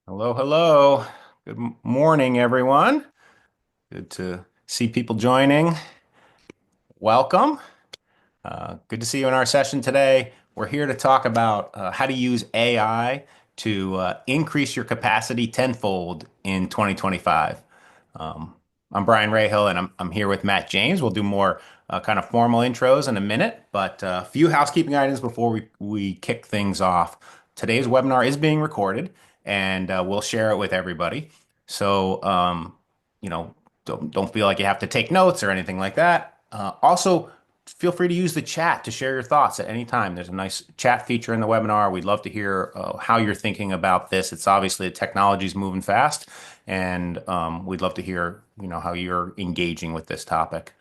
Hello, hello. Good morning, everyone. Good to see people joining. Welcome. Good to see you in our session today. We're here to talk about how to use AI to increase your capacity tenfold in 2025. Um, I'm Brian Rahill, and I'm here with Matt James. We'll do more kind of formal intros in a minute, but a few housekeeping items before we kick things off. Today's webinar is being recorded, and we'll share it with everybody. So, you know, don't feel like you have to take notes or anything like that. Also, feel free to use the chat to share your thoughts at any time. There's a nice chat feature in the webinar. We'd love to hear how you're thinking about this. It's obviously the technology's moving fast, and we'd love to hear, how you're engaging with this topic.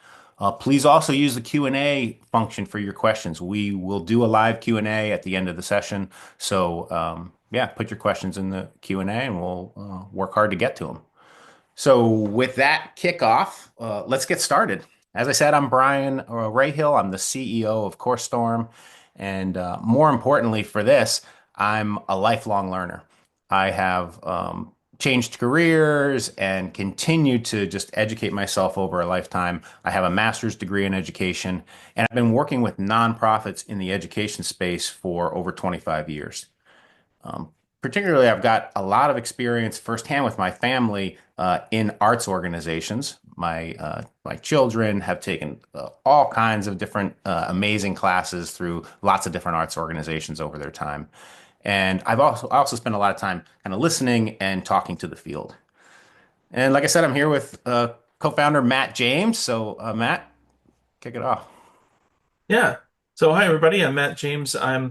Please also use the Q&A function for your questions. We will do a live Q&A at the end of the session. So, yeah, put your questions in the Q&A and we'll work hard to get to them. So with that kickoff, let's get started. As I said, I'm Brian Rahill. I'm the CEO of CourseStorm. And more importantly for this, I'm a lifelong learner. I have changed careers and continued to just educate myself over a lifetime. I have a master's degree in education, and I've been working with nonprofits in the education space for over 25 years. Um, Particularly, I've got a lot of experience firsthand with my family in arts organizations. My children have taken all kinds of different amazing classes through lots of different arts organizations over their time, and I also spent a lot of time kind of listening and talking to the field. And like I said, I'm here with co-founder Matt James. So Matt, kick it off. Yeah. So, hi, everybody. I'm Matt James. I'm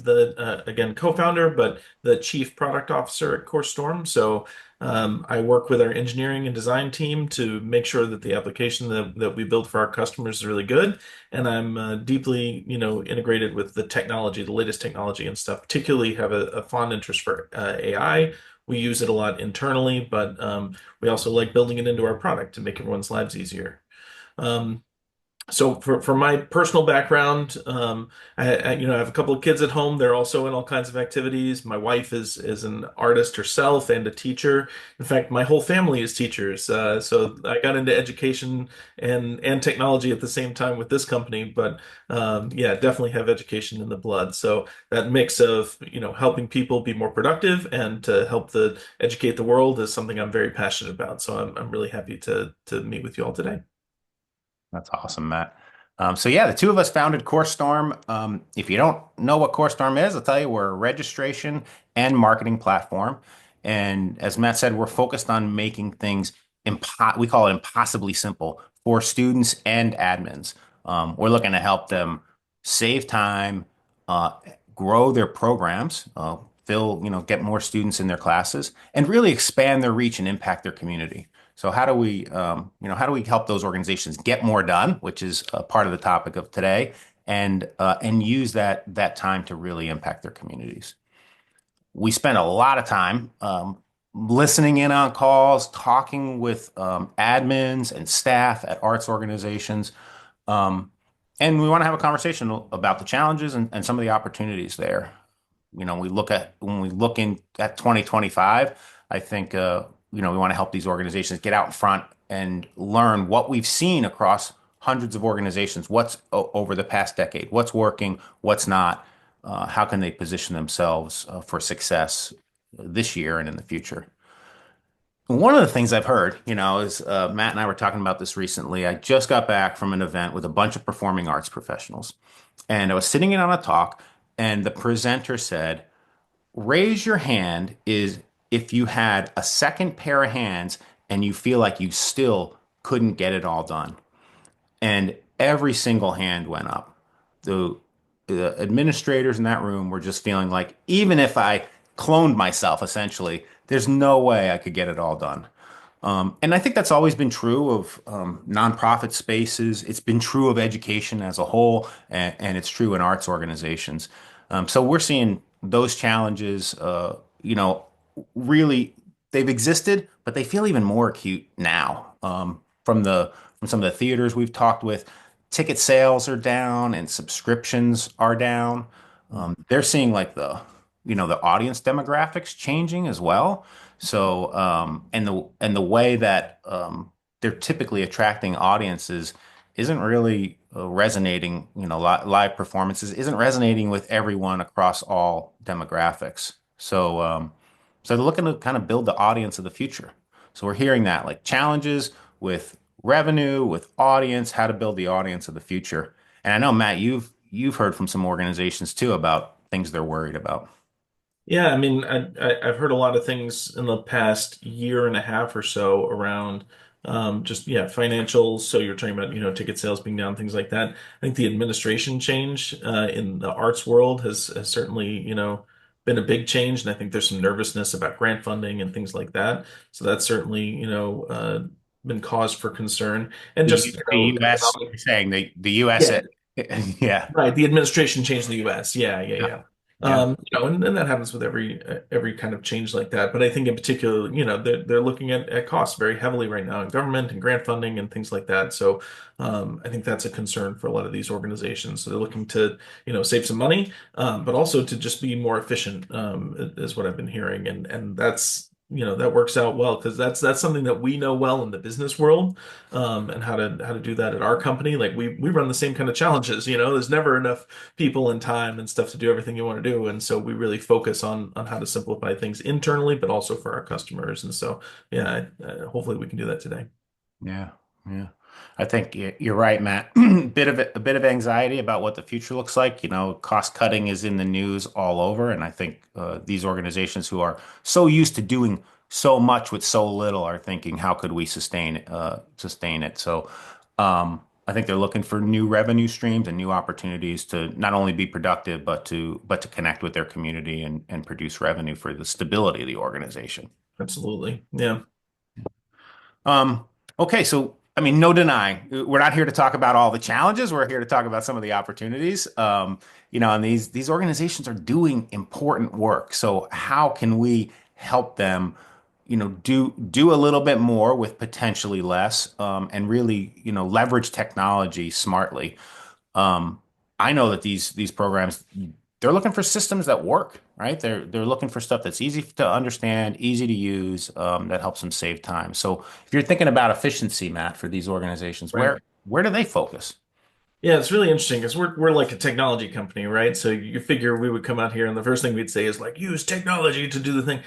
again, co-founder, but the chief product officer at CourseStorm. So, I work with our engineering and design team to make sure that the application that we build for our customers is really good. And I'm deeply, integrated with the technology, the latest technology and stuff. Particularly have a fond interest for AI. We use it a lot internally, but we also like building it into our product to make everyone's lives easier. Um, so for my personal background, I have a couple of kids at home. They're also in all kinds of activities. My wife is an artist herself and a teacher. In fact, my whole family is teachers. So I got into education and technology at the same time with this company. But yeah, definitely have education in the blood. So that mix of helping people be more productive and to help the educate the world is something I'm very passionate about. So I'm really happy to meet with you all today. That's awesome, Matt. So yeah, the two of us founded CourseStorm. If you don't know what CourseStorm is, I'll tell you, we're a registration and marketing platform. And as Matt said, we're focused on making things we call it impossibly simple for students and admins. We're looking to help them save time, uh, grow their programs, get more students in their classes, and really expand their reach and impact their community. So how do we help those organizations get more done, which is a part of the topic of today, and use that time to really impact their communities? We spend a lot of time listening in on calls, talking with admins and staff at arts organizations, um, and we want to have a conversation about the challenges and some of the opportunities there. When we look in at 2025, I think we want to help these organizations get out in front and learn what we've seen across hundreds of organizations, what's over the past decade, what's working, what's not, how can they position themselves for success this year and in the future. One of the things I've heard, is Matt and I were talking about this recently. I just got back from an event with a bunch of performing arts professionals, and I was sitting in on a talk, and the presenter said, raise your hand is if you had a second pair of hands and you feel like you still couldn't get it all done. And every single hand went up. The, the administrators in that room were just feeling like, even if I cloned myself, essentially, there's no way I could get it all done. And I think that's always been true of nonprofit spaces. It's been true of education as a whole, and it's true in arts organizations. So we're seeing those challenges, really they've existed, but they feel even more acute now. From some of the theaters we've talked with, ticket sales are down and subscriptions are down. They're seeing like the audience demographics changing as well. So, and the way that they're typically attracting audiences isn't really resonating, live performances isn't resonating with everyone across all demographics. So they're looking to kind of build the audience of the future. So we're hearing that like challenges with revenue, with audience, how to build the audience of the future. And I know, Matt, you've heard from some organizations too about things they're worried about. Yeah, I mean, I've heard a lot of things in the past year and a half or so around just yeah financials. So you're talking about ticket sales being down, things like that. I think the administration change in the arts world has certainly been a big change, and I think there's some nervousness about grant funding and things like that. So that's certainly been cause for concern, and just The U.S. economic. you're saying the U.S. Yeah, Yeah, right, the administration changed the U.S. Yeah, yeah, yeah, yeah. yeah, And that happens with every kind of change like that. But I think in particular, they're looking at costs very heavily right now in government and grant funding and things like that. So I think that's a concern for a lot of these organizations. So they're looking to save some money, but also to just be more efficient, is what I've been hearing, and that's. That works out well because that's something that we know well in the business world, and how to do that at our company. Like we run the same kind of challenges. There's never enough people and time and stuff to do everything you want to do. And so we really focus on how to simplify things internally, but also for our customers. And so, yeah, hopefully we can do that today. yeah, yeah. I think you're right, Matt. A bit of anxiety about what the future looks like. Cost cutting is in the news all over, and I think these organizations who are so used to doing so much with so little are thinking, how could we sustain it? So, I think they're looking for new revenue streams and new opportunities to not only be productive, but to connect with their community and produce revenue for the stability of the organization. Absolutely. Yeah. Um, okay, so I mean, no denying, we're not here to talk about all the challenges. We're here to talk about some of the opportunities. And these organizations are doing important work. So how can we help them, do a little bit more with potentially less, and really, leverage technology smartly? Um, I know that these programs, they're looking for systems that work, right? They're looking for stuff that's easy to understand, easy to use, that helps them save time. So if you're thinking about efficiency, Matt, for these organizations, Right. where do they focus? Yeah, it's really interesting because we're like a technology company, right? So you figure we would come out here and the first thing we'd say is like use technology to do the thing.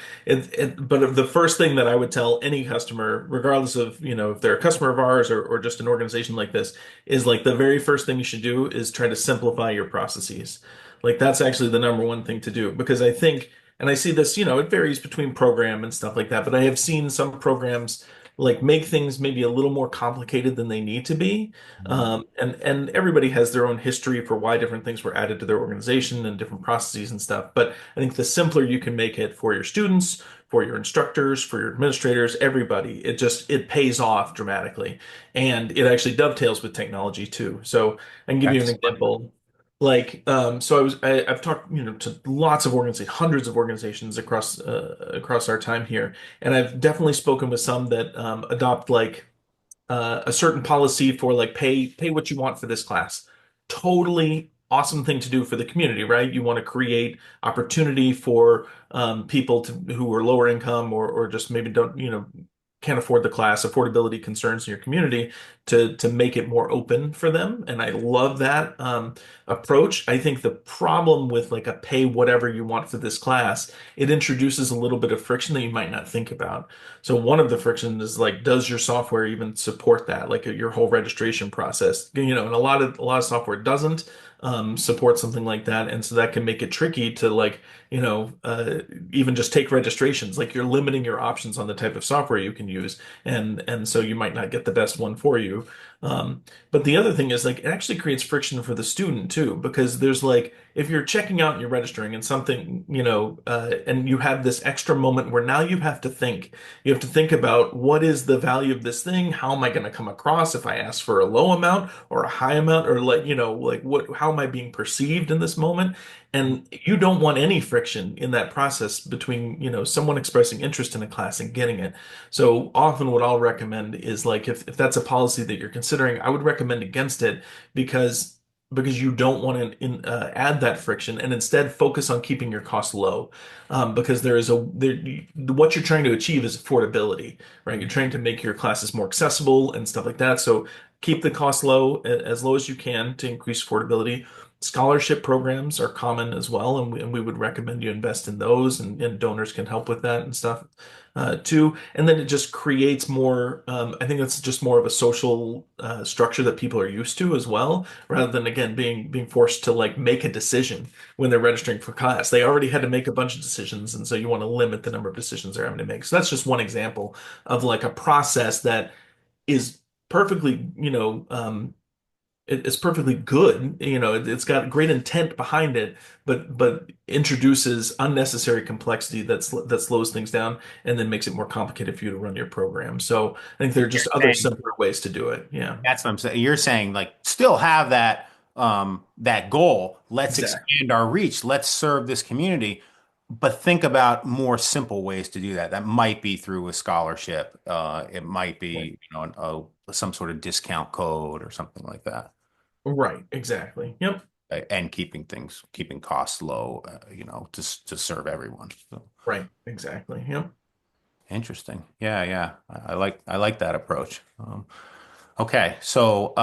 But the first thing that I would tell any customer, regardless of if they're a customer of ours or just an organization like this, is like the very first thing you should do is try to simplify your processes. Like that's actually the number one thing to do because I think, and I see this, it varies between program and stuff like that, but I have seen some programs like make things maybe a little more complicated than they need to be. And everybody has their own history for why different things were added to their organization and different processes and stuff. But I think the simpler you can make it for your students, for your instructors, for your administrators, everybody, it pays off dramatically. And it actually dovetails with technology too. So I can give you an Excellent. example. Like, so I've talked, to lots of organizations, hundreds of organizations across our time here, and I've definitely spoken with some that adopt like a certain policy for like pay what you want for this class. Totally awesome thing to do for the community, right? You want to create opportunity for people who are lower income or just maybe don't, can't afford the class, affordability concerns in your community to make it more open for them. And I love that approach. I think the problem with like a pay whatever you want for this class, it introduces a little bit of friction that you might not think about. So one of the frictions is like, does your software even support that? Like your whole registration process, and a lot of software doesn't support something like that, and so that can make it tricky to like, even just take registrations. Like you're limiting your options on the type of software you can use, and so you might not get the best one for you. But the other thing is like it actually creates friction for the student too, because there's like if you're checking out and you're registering and something, and you have this extra moment where now you have to think about what is the value of this thing? How am I going to come across if I ask for a low amount or a high amount, or like, like how am I being perceived in this moment? And you don't want any friction in that process between, someone expressing interest in a class and getting it. So often what I'll recommend is like if that's a policy that you're considering, I would recommend against it because because you don't want to add that friction and instead focus on keeping your costs low. Because what you're trying to achieve is affordability, right? You're trying to make your classes more accessible and stuff like that. So keep the cost low, as low as you can to increase affordability. Scholarship programs are common as well, and we would recommend you invest in those, and donors can help with that and stuff too. And then it just creates more. I think it's just more of a social structure that people are used to as well, rather than again being forced to like make a decision when they're registering for class. They already had to make a bunch of decisions, and so you want to limit the number of decisions they're having to make. So that's just one example of like a process that is perfectly, it's perfectly good. It's got great intent behind it, but introduces unnecessary complexity that slows things down and then makes it more complicated for you to run your program. So I think there are just other Saying simpler ways to do it. Yeah, That's what I'm saying. You're saying like still have that goal. Let's exactly. expand our reach. Let's serve this community, but think about more simple ways to do that. That might be through a scholarship. It might Right. be, some sort of discount code or something like that. Right, exactly. Yep. And keeping costs low, to serve everyone. So, Right, exactly. Yep. interesting. Yeah, yeah. I like that approach. Okay, so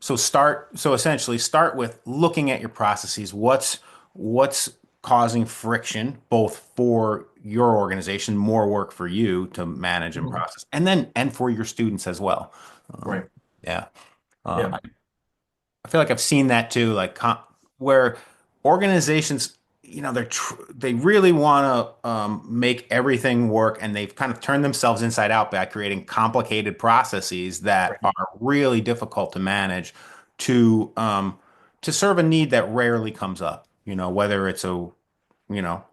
essentially start with looking at your processes. What's causing friction, both for your organization, more work for you to manage and Mhm. process, and for your students as well. Um, Right. yeah. Yeah. I feel like I've seen that too, like where organizations, they really want to make everything work, and they've kind of turned themselves inside out by creating complicated processes that Right. are really difficult to manage to to serve a need that rarely comes up. Whether it's a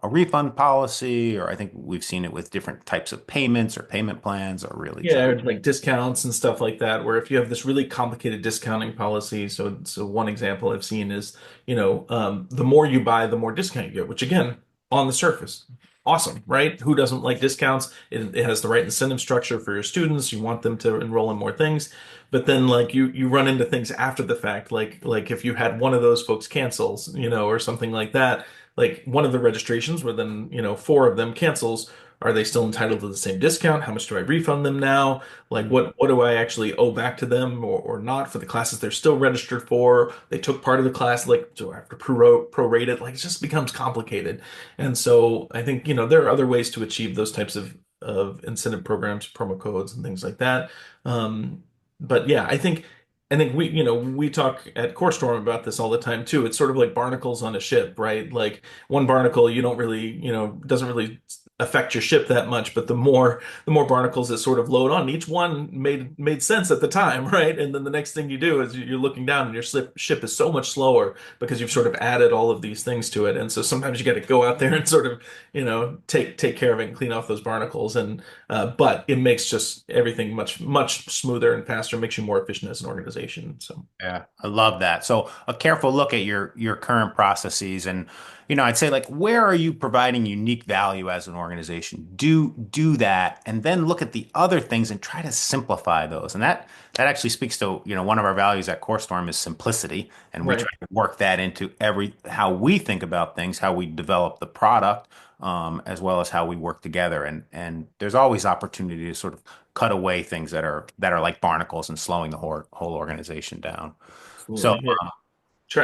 refund policy, or I think we've seen it with different types of payments or payment plans are really Yeah, challenging. or like discounts and stuff like that, where if you have this really complicated discounting policy, so one example I've seen is, the more you buy, the more discount you get, which again, on the surface, awesome, right? Who doesn't like discounts? It has the right incentive structure for your students. You want them to enroll in more things, but then like you run into things after the fact, like if you had one of those folks cancels, or something like that, like one of the registrations where then, four of them cancels. Are they still entitled to the same discount? How much do I refund them now? Like what do I actually owe back to them or not for the classes they're still registered for? They took part of the class, like do I have to prorate it? Like it just becomes complicated. And so I think, there are other ways to achieve those types of incentive programs, promo codes and things like that. But yeah, I think we talk at CourseStorm about this all the time too. It's sort of like barnacles on a ship, right? Like one barnacle you don't really, doesn't really affect your ship that much, but the more barnacles that sort of load on, each one made sense at the time, right? And then the next thing you do is you're looking down and your ship is so much slower because you've sort of added all of these things to it. And so sometimes you got to go out there and sort of, take care of it and clean off those barnacles. And but it makes just everything much much smoother and faster, makes you more efficient as an organization. So Yeah, I love that. So a careful look at your current processes, and I'd say like where are you providing unique value as an organization? Do that, and then look at the other things and try to simplify those. And that actually speaks to, one of our values at CoreStorm is simplicity, and we right. try to work that into every how we think about things, how we develop the product, as well as how we work together. And there's always opportunity to sort of cut away things that are like barnacles and slowing the whole organization down. So Absolutely. Yeah.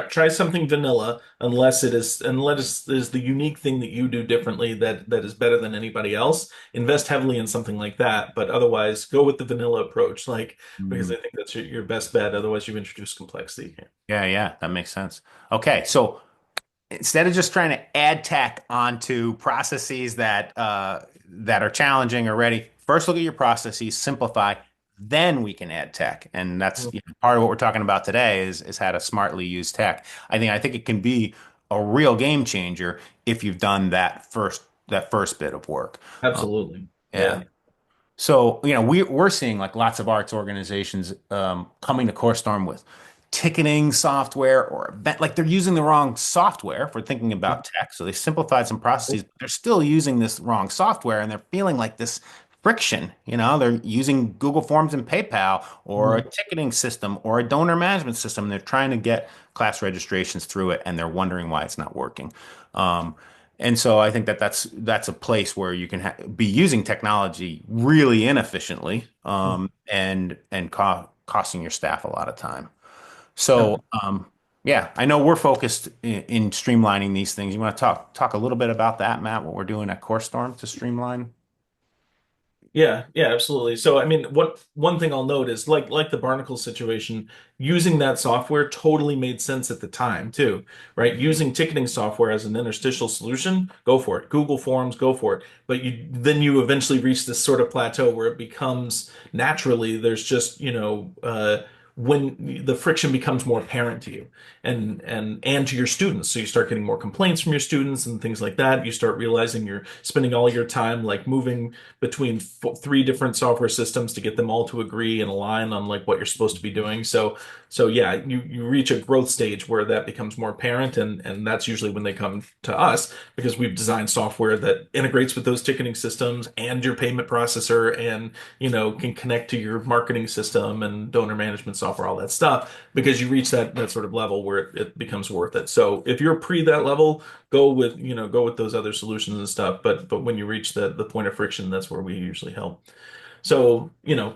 Try something vanilla unless it is the unique thing that you do differently that is better than anybody else. Invest heavily in something like that, but otherwise go with the vanilla approach, like because mm, I think that's your best bet. Otherwise, you introduce complexity. yeah, yeah, that makes sense. Okay, so instead of just trying to add tech onto processes that are challenging already, first look at your processes, simplify, then we can add tech. And that's, part of what we're talking about today is how to smartly use tech. I think it can be a real game changer if you've done that first bit of work. Um, Absolutely. yeah. Yeah. So, we're seeing like lots of arts organizations coming to CoreStorm with ticketing software or event, like they're using the wrong software for thinking about tech. So they simplified some processes, but they're still using this wrong software, and they're feeling like this friction. They're using Google Forms and PayPal or a Mhm. ticketing system or a donor management system. They're trying to get class registrations through it, and they're wondering why it's not working. Um, and so I think that that's a place where you can be using technology really inefficiently, and costing your staff a lot of time. Yeah. So, yeah, I know we're focused in streamlining these things. You want to talk a little bit about that, Matt? What we're doing at CourseStorm to streamline? Yeah, yeah, absolutely. So, I mean, what one thing I'll note is like the Barnacle situation, using that software totally made sense at the time too, right? Using ticketing software as an interstitial solution, go for it. Google Forms, go for it. But you eventually reach this sort of plateau where it becomes naturally there's just, when the friction becomes more apparent to you and to your students. So you start getting more complaints from your students and things like that. You start realizing you're spending all your time like moving between three different software systems to get them all to agree and align on like what you're supposed to be doing. So yeah, you reach a growth stage where that becomes more apparent, and that's usually when they come to us because we've designed software that integrates with those ticketing systems and your payment processor, and can connect to your marketing system and donor management software, all that stuff. Because you reach that sort of level where it becomes worth it. So if you're pre that level, go with those other solutions and stuff. But when you reach the point of friction, that's where we usually help. So,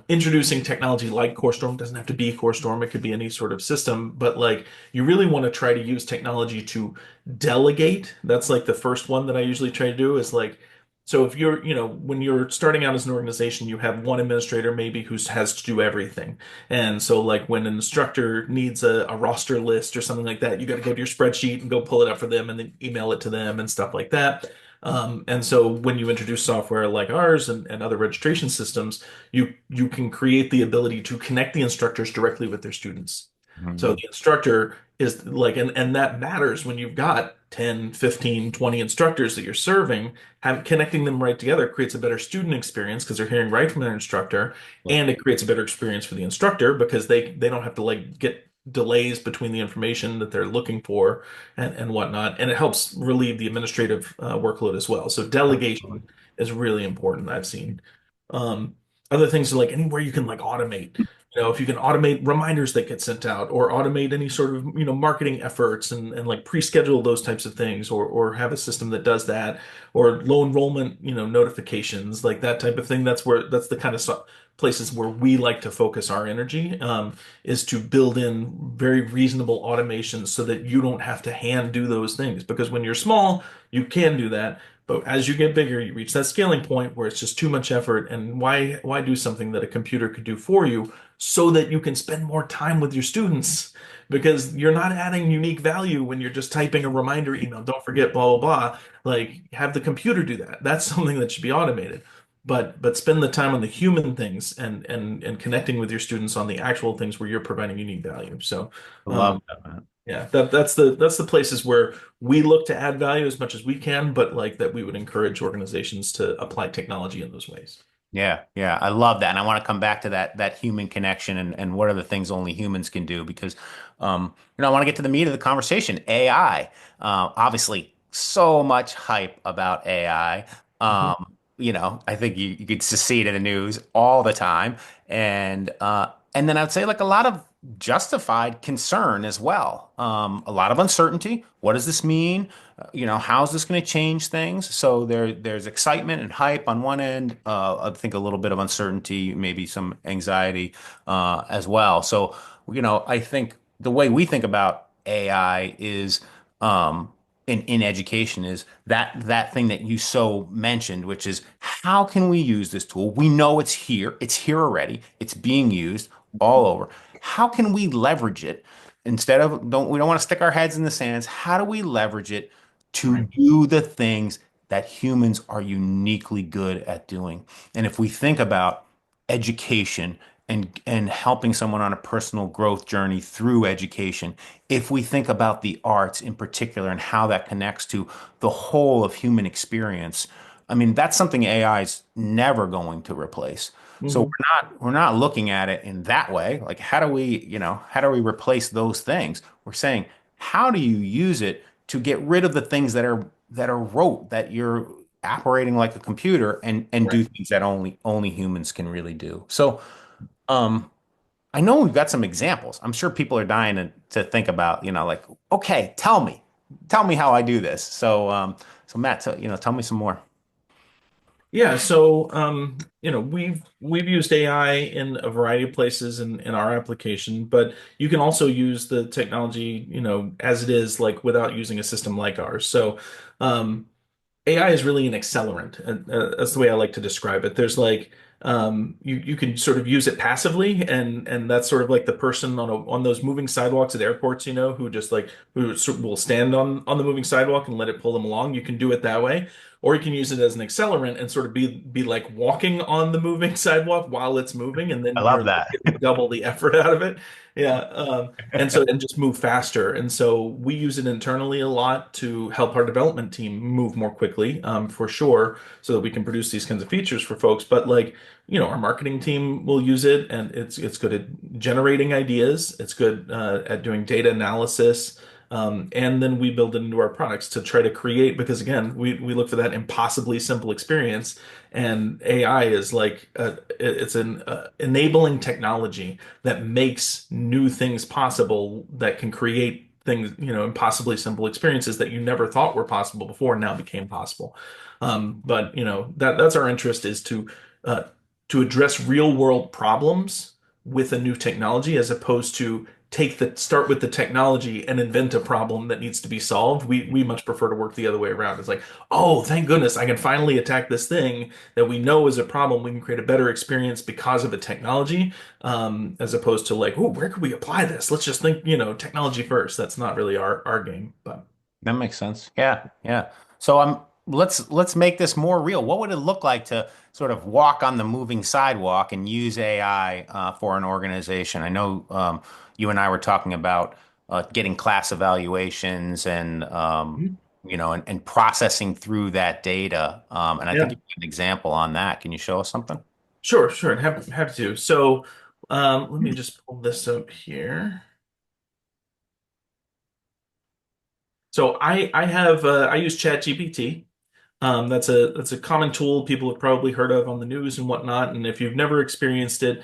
introducing technology like CoreStorm doesn't have to be CoreStorm. It could be any sort of system, but like you really want to try to use technology to delegate. That's like the first one that I usually try to do is like, so if when you're starting out as an organization, you have one administrator maybe who has to do everything. And so like when an instructor needs a roster list or something like that, you got to go to your spreadsheet and go pull it up for them and then email it to them and stuff like that. And so when you introduce software like ours and other registration systems, you can create the ability to connect the instructors directly with their students. So Mhm. the instructor is like, and that matters when you've got 10, 15, 20 instructors that you're serving, connecting them right together creates a better student experience because they're hearing right from their instructor, and it creates a better experience for the instructor because they don't have to like get delays between the information that they're looking for and whatnot. And it helps relieve the administrative workload as well. So delegation is really important, I've seen. Um, Other things are like anywhere you can like automate. If you can automate reminders that get sent out or automate any sort of, marketing efforts and like pre-schedule those types of things or have a system that does that or low enrollment, notifications, like that type of thing. That's the kind of places where we like to focus our energy, is to build in very reasonable automations so that you don't have to hand do those things. Because when you're small, you can do that. But as you get bigger, you reach that scaling point where it's just too much effort. And why do something that a computer could do for you so that you can spend more time with your students? Because you're not adding unique value when you're just typing a reminder email. Don't forget, blah, blah, blah. Like have the computer do that. That's something that should be automated. But spend the time on the human things and connecting with your students on the actual things where you're providing unique value. So I love um, that, Matt. yeah, that's the places where we look to add value as much as we can, but like that we would encourage organizations to apply technology in those ways. Yeah, yeah, I love that, and I want to come back to that human connection and what are the things only humans can do because, I want to get to the meat of the conversation. AI, obviously, so much hype about AI. Mhm. I think you could just see it in the news all the time, and then I'd say like a lot of justified concern as well. A lot of uncertainty. What does this mean? How's this going to change things? So there's excitement and hype on one end. I think a little bit of uncertainty, maybe some anxiety as well. So, I think the way we think about AI is in education is that thing that you so mentioned, which is how can we use this tool? We know it's here already, it's being used all over. How can we leverage it instead of don't we don't want to stick our heads in the sands? How do we leverage it to Right. do the things that humans are uniquely good at doing? And if we think about education and helping someone on a personal growth journey through education, if we think about the arts in particular and how that connects to the whole of human experience, I mean, that's something AI is never going to replace. So Mhm. we're not looking at it in that way. Like how do we replace those things? We're saying, how do you use it to get rid of the things that are rote, that you're operating like a computer and Right. do things that only humans can really do. So, um, I know we've got some examples. I'm sure people are dying to think about, like, okay, tell me how I do this. So Matt, tell me some more. Yeah, so we've used AI in a variety of places in our application, but you can also use the technology, as it is, like without using a system like ours. So AI is really an accelerant, and that's the way I like to describe it. There's like you can sort of use it passively, and that's sort of like the person on those moving sidewalks at airports, who just like who will stand on the moving sidewalk and let it pull them along. You can do it that way, or you can use it as an accelerant and sort of be like walking on the moving sidewalk while it's moving, and I then you're love like that. getting double the effort out of it. Yeah, and just move faster. And so we use it internally a lot to help our development team move more quickly, for sure, so that we can produce these kinds of features for folks. But like, our marketing team will use it, and it's good at generating ideas. It's good at doing data analysis. And then we build it into our products to try to create, because again, we look for that impossibly simple experience. And AI is like it's an enabling technology that makes new things possible, that can create things, impossibly simple experiences that you never thought were possible before now became possible. But that's our interest, is uh, to address real world problems with a new technology, as opposed to start with the technology and invent a problem that needs to be solved. We much prefer to work the other way around. It's like, oh, thank goodness, I can finally attack this thing that we know is a problem. We can create a better experience because of a technology, as opposed to like, oh, where could we apply this? Let's just think, technology first. That's not really our game, but. That makes sense. Yeah, yeah. So let's make this more real. What would it look like to sort of walk on the moving sidewalk and use AI for an organization? I know you and I were talking about getting class evaluations and Mhm. and processing through that data. And I think Yeah, you have an example on that. Can you show us something? sure, sure. Happy to. So, let me just pull this up here. So I use ChatGPT. That's a common tool people have probably heard of on the news and whatnot. And if you've never experienced it,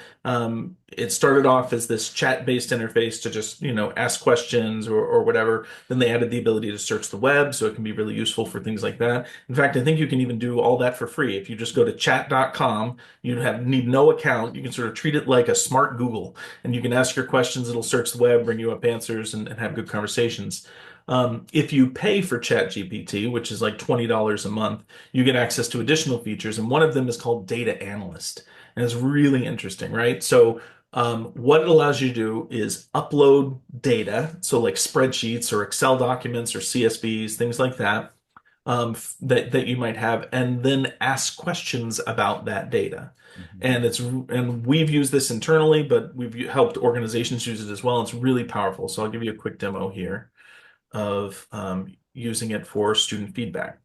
it started off as this chat-based interface to just, ask questions or whatever. Then they added the ability to search the web, so it can be really useful for things like that. In fact, I think you can even do all that for free. If you just go to chat.com, need no account. You can sort of treat it like a smart Google, and you can ask your questions. It'll search the web, bring you up answers, and have good conversations. If you pay for ChatGPT, which is like $20 a month, you get access to additional features, and one of them is called Data Analyst, and it's really interesting, right? So, what it allows you to do is upload data, so like spreadsheets or Excel documents or CSVs, things like that, that you might have, and then ask questions about that data. Mhm. And we've used this internally, but we've helped organizations use it as well. It's really powerful. So I'll give you a quick demo here of using it for student feedback.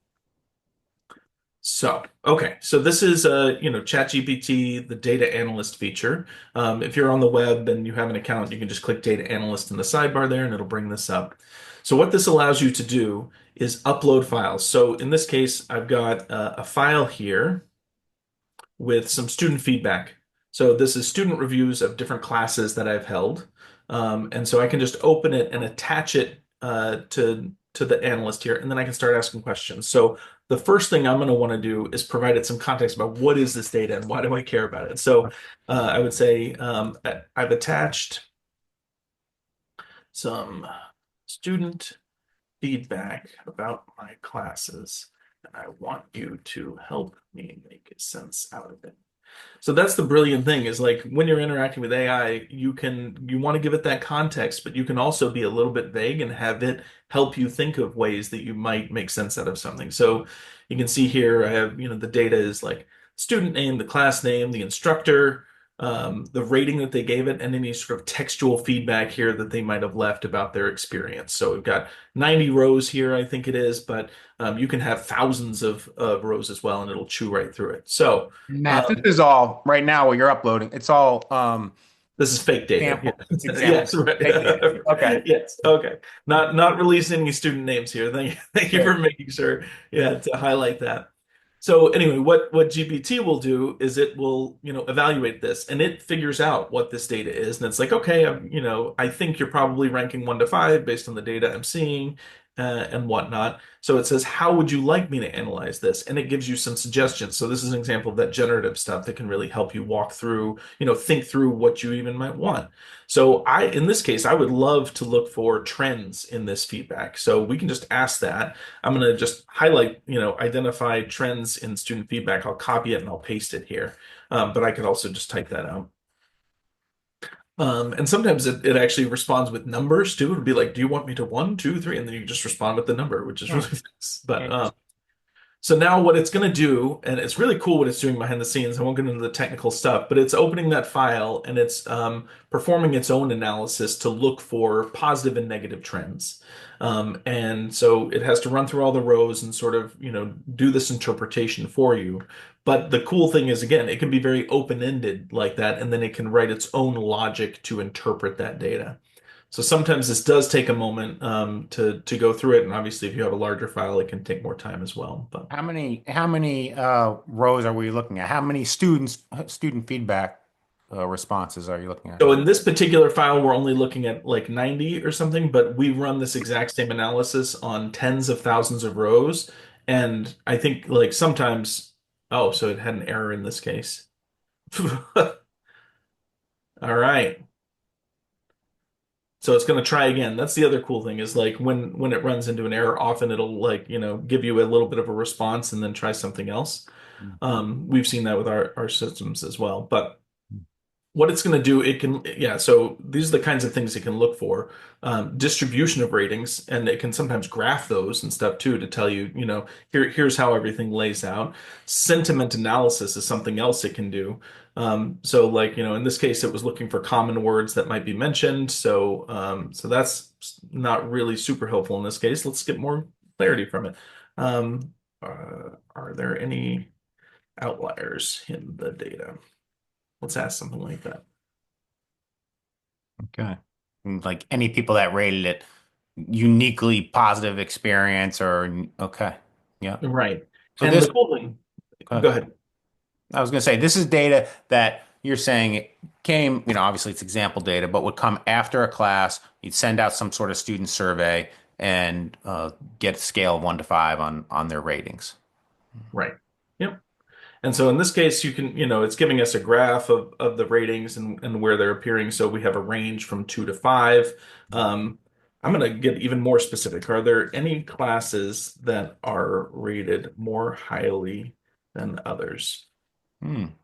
So, okay, so this is ChatGPT, the data analyst feature. If you're on the web and you have an account, you can just click data analyst in the sidebar there, and it'll bring this up. So what this allows you to do is upload files. So in this case, I've got a file here with some student feedback. So this is student reviews of different classes that I've held. And so I can just open it and attach it to the analyst here, and then I can start asking questions. So the first thing I'm going to want to do is provide it some context about what is this data and why do I care about it. So I would say I've attached some student feedback about my classes, and I want you to help me make sense out of it. So that's the brilliant thing, is like when you're interacting with AI, you want to give it that context, but you can also be a little bit vague and have it help you think of ways that you might make sense out of something. So you can see here I have, the data is like student name, the class name, the instructor, the rating that they gave it, and any sort of textual feedback here that they might have left about their experience. So we've got 90 rows here, I think it is, but you can have thousands of rows as well, and it'll chew right through it. So Matt, this is all right now what you're uploading. It's all this is fake data. Yeah. example examples. Yes, right. Fake data. Okay. Yes. Okay. Not releasing any student names here. Thank you Great. for making sure, yeah, to highlight that. So anyway, what GPT will do is it will, evaluate this and it figures out what this data is. And it's like, okay, I think you're probably ranking 1 to 5 based on the data I'm seeing, and whatnot. So it says, how would you like me to analyze this? And it gives you some suggestions. So this is an example of that generative stuff that can really help you walk through, think through what you even might want. So in this case, I would love to look for trends in this feedback. So we can just ask that. I'm going to just highlight, identify trends in student feedback. I'll copy it and I'll paste it here. But I could also just type that out. And sometimes it actually responds with numbers too. It'd be like, do you want me to 1, 2, 3? And then you just respond with the number, which is really Hmm. nice. But Interesting. so now what it's going to do, and it's really cool what it's doing behind the scenes. I won't get into the technical stuff, but it's opening that file and it's performing its own analysis to look for positive and negative trends. And so it has to run through all the rows and sort of, do this interpretation for you. But the cool thing is, again, it can be very open-ended like that, and then it can write its own logic to interpret that data. So sometimes this does take a moment to go through it, and obviously, if you have a larger file, it can take more time as well. But How many rows are we looking at? How many student feedback responses are you looking at? so in this particular file, we're only looking at like 90 or something, but we run this exact same analysis on tens of thousands of rows, and I think like sometimes, oh, so it had an error in this case. All right. So it's going to try again. That's the other cool thing is like when it runs into an error, often it'll like, give you a little bit of a response and then try something else. We've seen that with our systems as well. But what it's going to do, it can, yeah, so these are the kinds of things it can look for. Distribution of ratings, and it can sometimes graph those and stuff too to tell you, here's how everything lays out. Sentiment analysis is something else it can do. So like, in this case, it was looking for common words that might be mentioned. So that's not really super helpful in this case. Let's get more clarity from it. Are there any outliers in the data? Let's ask something like that. Okay. Like any people that rated it uniquely positive experience or okay. Yeah. Right. So And the this, cool thing, uh, go ahead. I was going to say, this is data that you're saying it came, obviously it's example data, but would come after a class. You'd send out some sort of student survey and get a scale of 1 to 5 on their ratings. Right. Yep. And so in this case, you can, it's giving us a graph of the ratings and where they're appearing. So we have a range from 2 to 5. Um, I'm going to get even more specific. Are there any classes that are rated more highly than others?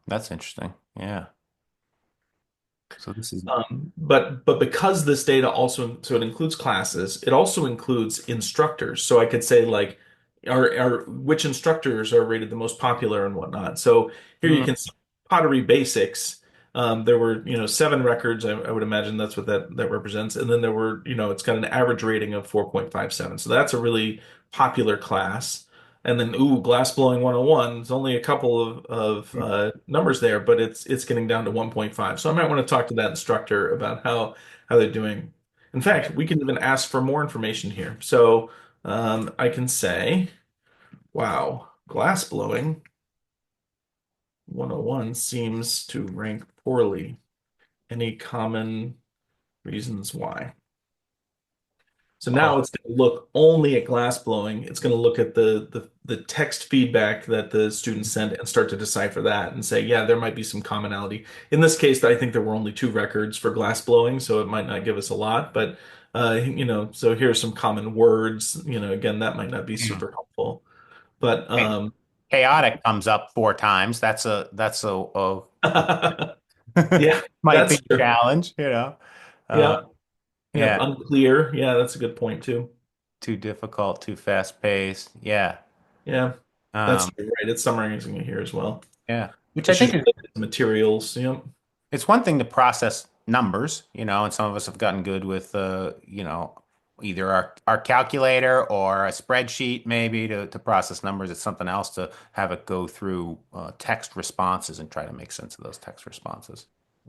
That's interesting. Yeah. So this is, But because this data also so it includes classes, it also includes instructors. So I could say like are which instructors are rated the most popular and whatnot. So here you mm, can see pottery basics. There were 7 records. I would imagine that's what that represents. And then there were it's got an average rating of 4.57. So that's a really popular class. And then, glass blowing 101. It's only a couple of numbers there, but it's getting down to 1.5. So I might want to talk to that instructor about how they're doing. In fact, we can even ask for more information here. So I can say, wow, glass blowing 101 seems to rank poorly. Any common reasons why? So now oh, it's going to look only at glass blowing. It's going to look at the text feedback that the students sent and start to decipher that and say, yeah, there might be some commonality. In this case, I think there were only 2 records for glass blowing, so it might not give us a lot. But so here's some common words. Again, that might not be mm. super helpful. But Chaotic comes up 4 times. That's a yeah, might be that's a true. challenge. Uh, Yeah, yep, yeah, unclear. Yeah, that's a good point too. too difficult, too fast paced. Yeah. Yeah, that's Um, true, right. It's summarizing it here as well. yeah. Which I Issues think is related to materials. Yep. it's one thing to process numbers, and some of us have gotten good with either our calculator or a spreadsheet maybe to process numbers. It's something else to have it go through text responses and try to make sense of those text responses.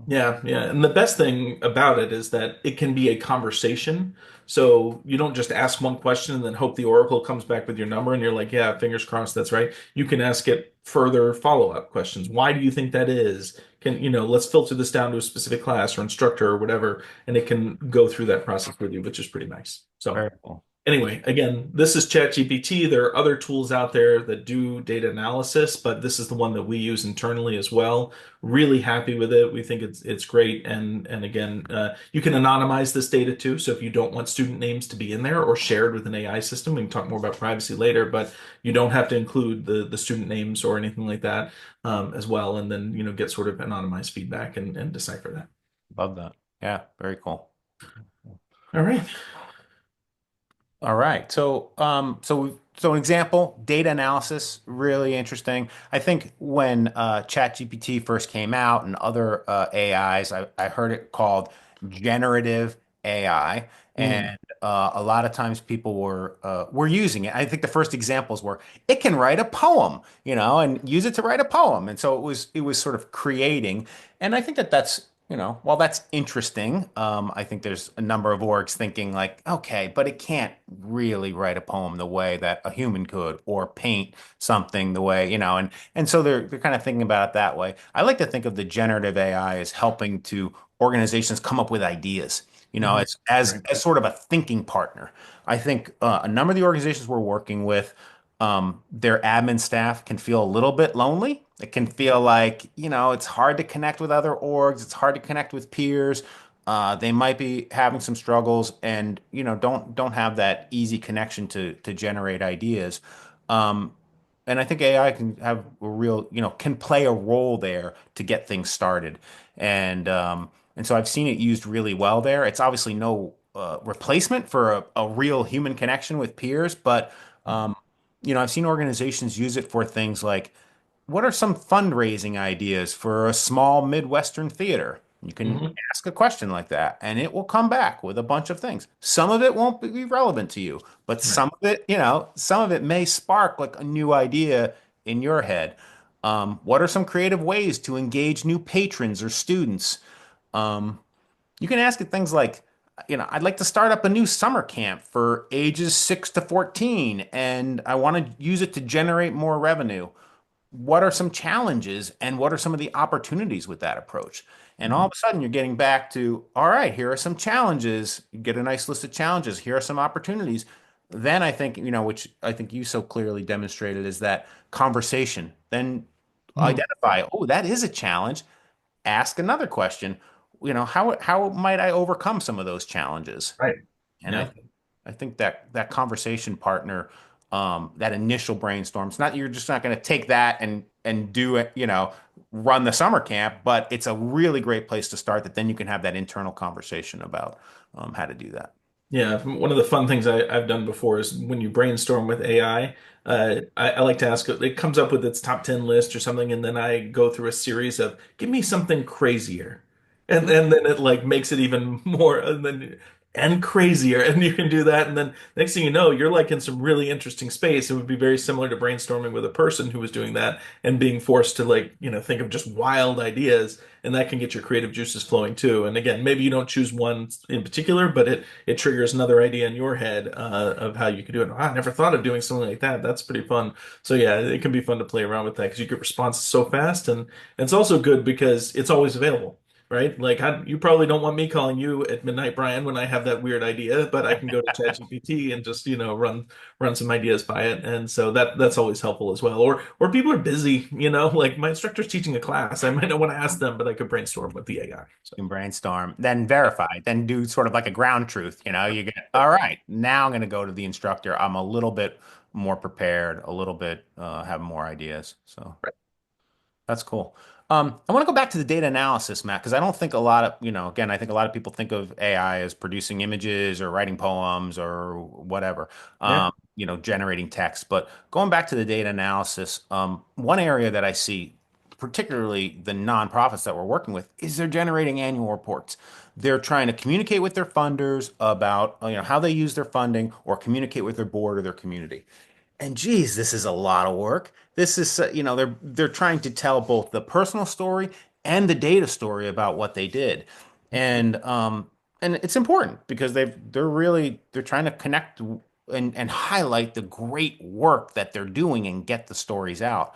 Yeah, yeah. And the best thing about it is that it can be a conversation. So you don't just ask one question and then hope the oracle comes back with your number and you're like, yeah, fingers crossed, that's right. You can ask it further follow-up questions. Why do you think that is? Let's filter this down to a specific class or instructor or whatever, and it can go through that process with you, which is pretty nice. So Very cool. anyway, again, this is ChatGPT. There are other tools out there that do data analysis, but this is the one that we use internally as well. Really happy with it. We think it's great. And again, you can anonymize this data too. So if you don't want student names to be in there or shared with an AI system, we can talk more about privacy later, but you don't have to include the student names or anything like that as well. And then, get sort of anonymized feedback and decipher that. Love that. Yeah, very cool. All right. All right. So an example, data analysis, really interesting. I think when ChatGPT first came out and other AIs, I heard it called generative AI, and Mm, a lot of times people were using it. I think the first examples were it can write a poem, and use it to write a poem, and so it was sort of creating. And I think that's while that's interesting, I think there's a number of orgs thinking like, okay, but it can't really write a poem the way that a human could, or paint something the way, and so they're kind of thinking about it that way. I like to think of the generative AI as helping to organizations come up with ideas, mhm. as sort of a thinking partner. I think a number of the organizations we're working with, their admin staff can feel a little bit lonely. It can feel like, it's hard to connect with other orgs. It's hard to connect with peers. They might be having some struggles and, don't have that easy connection to generate ideas. Um, and I think AI can have a real, can play a role there to get things started. And so I've seen it used really well there. It's obviously no replacement for a real human connection with peers, but I've seen organizations use it for things like, what are some fundraising ideas for a small Midwestern theater? You can Mhm. ask a question like that, and it will come back with a bunch of things. Some of it won't be relevant to you, but Right. some of it may spark like a new idea in your head. What are some creative ways to engage new patrons or students? Um, you can ask it things like, I'd like to start up a new summer camp for ages 6 to 14, and I want to use it to generate more revenue. What are some challenges and what are some of the opportunities with that approach? And all Mhm. of a sudden, you're getting back to, all right, here are some challenges. You get a nice list of challenges. Here are some opportunities. Then I think, which I think you so clearly demonstrated, is that conversation. Then Mhm. identify, oh, that is a challenge. Ask another question. How might I overcome some of those challenges? Right. And I Yeah. think I think that conversation partner, that initial brainstorm, it's not you're just not going to take that and do it, run the summer camp, but it's a really great place to start that then you can have that internal conversation about how to do that. Yeah, one of the fun things I've done before is when you brainstorm with AI, I like to ask it, it comes up with its top 10 list or something, and then I go through a series of give me something crazier. And then it like makes it even more and crazier. And you can do that. And then next thing you know, you're like in some really interesting space. It would be very similar to brainstorming with a person who was doing that and being forced to like, think of just wild ideas. And that can get your creative juices flowing too. And again, maybe you don't choose one in particular, but it triggers another idea in your head of how you could do it. Wow, I never thought of doing something like that. That's pretty fun. So yeah, it can be fun to play around with that because you get responses so fast, and it's also good because it's always available. Right? Like you probably don't want me calling you at midnight, Brian, when I have that weird idea, but I can go to ChatGPT and just, run some ideas by it. And so that's always helpful as well. Or people are busy, like my instructor's teaching a class. I might not want to ask them, but I could brainstorm with the AI. So You can brainstorm, then verify, then do sort of like a ground truth. You get, all right, now I'm going to go to the instructor. I'm a little bit more prepared, a little bit, have more ideas. So. That's cool. I want to go back to the data analysis, Matt, because I don't think a lot of, again, I think a lot of people think of AI as producing images or writing poems or whatever, yeah. generating text. But going back to the data analysis, one area that I see, particularly the nonprofits that we're working with, is they're generating annual reports. They're trying to communicate with their funders about, how they use their funding or communicate with their board or their community. And geez, this is a lot of work. This is, they're trying to tell both the personal story and the data story about what they did. And it's important because they're trying to connect and highlight the great work that they're doing and get the stories out.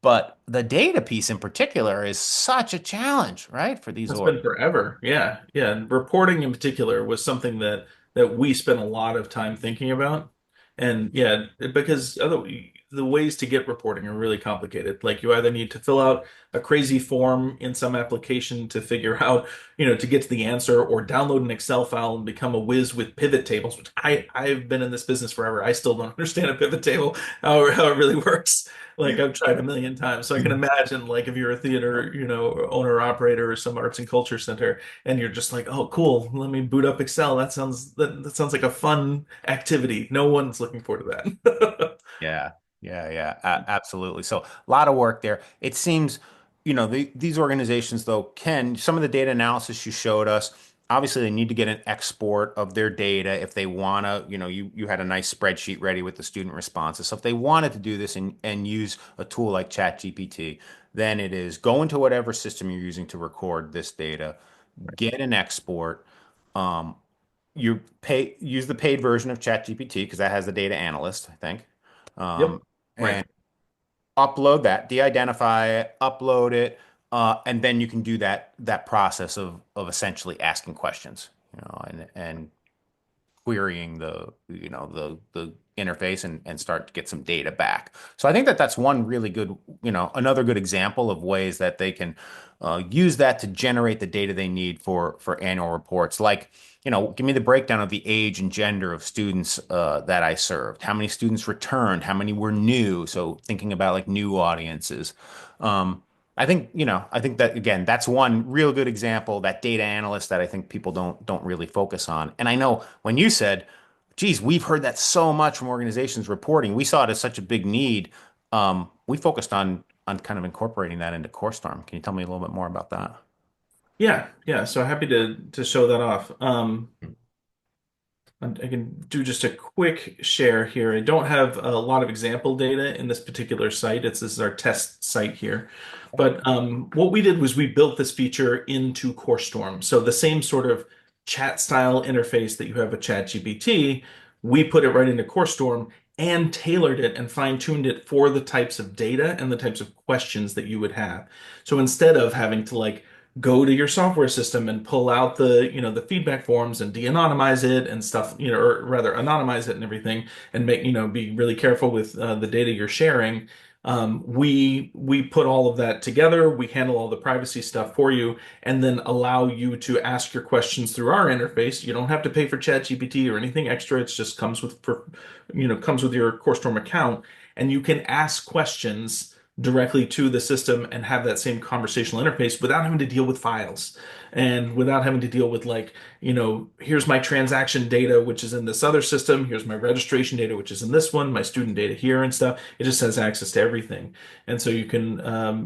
But the data piece in particular is such a challenge, right, for these That's orgs. been forever. Yeah. Yeah. And reporting in particular was something that we spent a lot of time thinking about. And yeah, because the ways to get reporting are really complicated. Like you either need to fill out a crazy form in some application to figure out, to get to the answer, or download an Excel file and become a whiz with pivot tables, which I've been in this business forever. I still don't understand a pivot table, how it really works. Like I've tried a million times. So I can imagine like if you're a theater, owner operator or some arts and culture center, and you're just like, oh, cool, let me boot up Excel. That sounds like a fun activity. No one's looking forward to that. Yeah, yeah, absolutely. So a lot of work there. It seems, these organizations though can some of the data analysis you showed us. Obviously, they need to get an export of their data if they want to. You had a nice spreadsheet ready with the student responses. So if they wanted to do this and use a tool like ChatGPT, then it is go into whatever system you're using to record this data, get an export. Um, use the paid version of ChatGPT because that has the data analyst, I think, Yep. and Right. upload that, de-identify it, upload it, and then you can do that process of essentially asking questions, and querying the interface and start to get some data back. So I think that's one really good, another good example of ways that they can use that to generate the data they need for annual reports. Like, give me the breakdown of the age and gender of students that I served. How many students returned? How many were new? So thinking about like new audiences. I think that again, that's one real good example, that data analyst that I think people don't really focus on. And I know when you said, geez, we've heard that so much from organizations reporting, we saw it as such a big need. We focused on kind of incorporating that into CourseStorm. Can you tell me a little bit more about that? Yeah. Yeah. So happy to show that off. I can do just a quick share here. I don't have a lot of example data in this particular site. This is our test site here. But what we did was we built this feature into CourseStorm. So the same sort of chat style interface that you have with ChatGPT, we put it right into CourseStorm and tailored it and fine-tuned it for the types of data and the types of questions that you would have. So instead of having to like go to your software system and pull out the feedback forms and de-anonymize it and stuff, or rather anonymize it and everything, and make, be really careful with the data you're sharing. We put all of that together. We handle all the privacy stuff for you, and then allow you to ask your questions through our interface. You don't have to pay for ChatGPT or anything extra. It just comes with your CourseStorm account, and you can ask questions directly to the system and have that same conversational interface without having to deal with files and without having to deal with like, here's my transaction data, which is in this other system. Here's my registration data, which is in this one, my student data here and stuff. It just has access to everything. And so you can,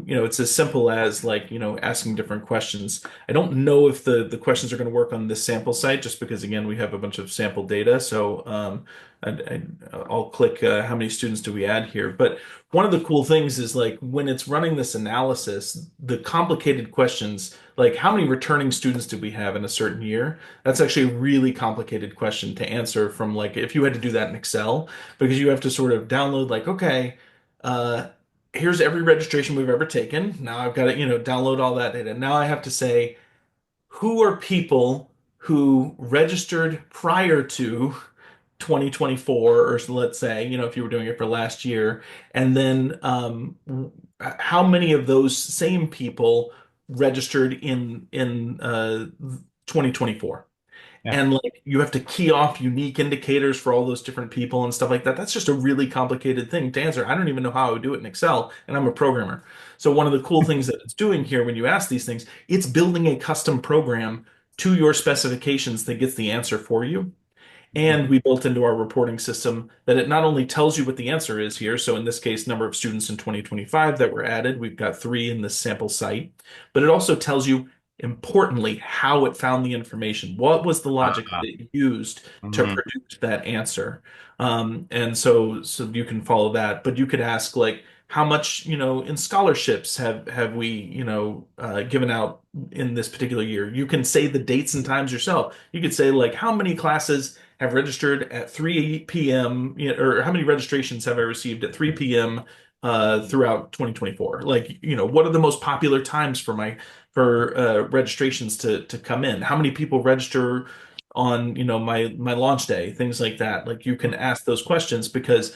it's as simple as like, asking different questions. I don't know if the questions are going to work on this sample site just because, again, we have a bunch of sample data. So, I'll click how many students do we add here. But one of the cool things is like when it's running this analysis, the complicated questions, like how many returning students did we have in a certain year? That's actually a really complicated question to answer from like if you had to do that in Excel, because you have to sort of download like, okay, uh, here's every registration we've ever taken. Now I've got to, download all that data. Now I have to say, who are people who registered prior to 2024, or let's say, if you were doing it for last year, and then how many of those same people registered in 2024? Yeah. And like you have to key off unique indicators for all those different people and stuff like that. That's just a really complicated thing to answer. I don't even know how I would do it in Excel, and I'm a programmer. So one of the cool things that it's doing here when you ask these things, it's building a custom program to your specifications that gets the answer for you. And we built into our reporting system that it not only tells you what the answer is here, so in this case, number of students in 2025 that were added, we've got 3 in this sample site, but it also tells you, importantly, how it found the information. What was the logic that it used to Mhm. produce that answer? And so you can follow that, but you could ask like, how much, in scholarships have we, given out in this particular year. You can say the dates and times yourself. You could say like how many classes have registered at 3 p.m., or how many registrations have I received at 3 p.m. Throughout 2024? Like, what are the most popular times for registrations to come in? How many people register on, my launch day? Things like that. Like you can ask those questions because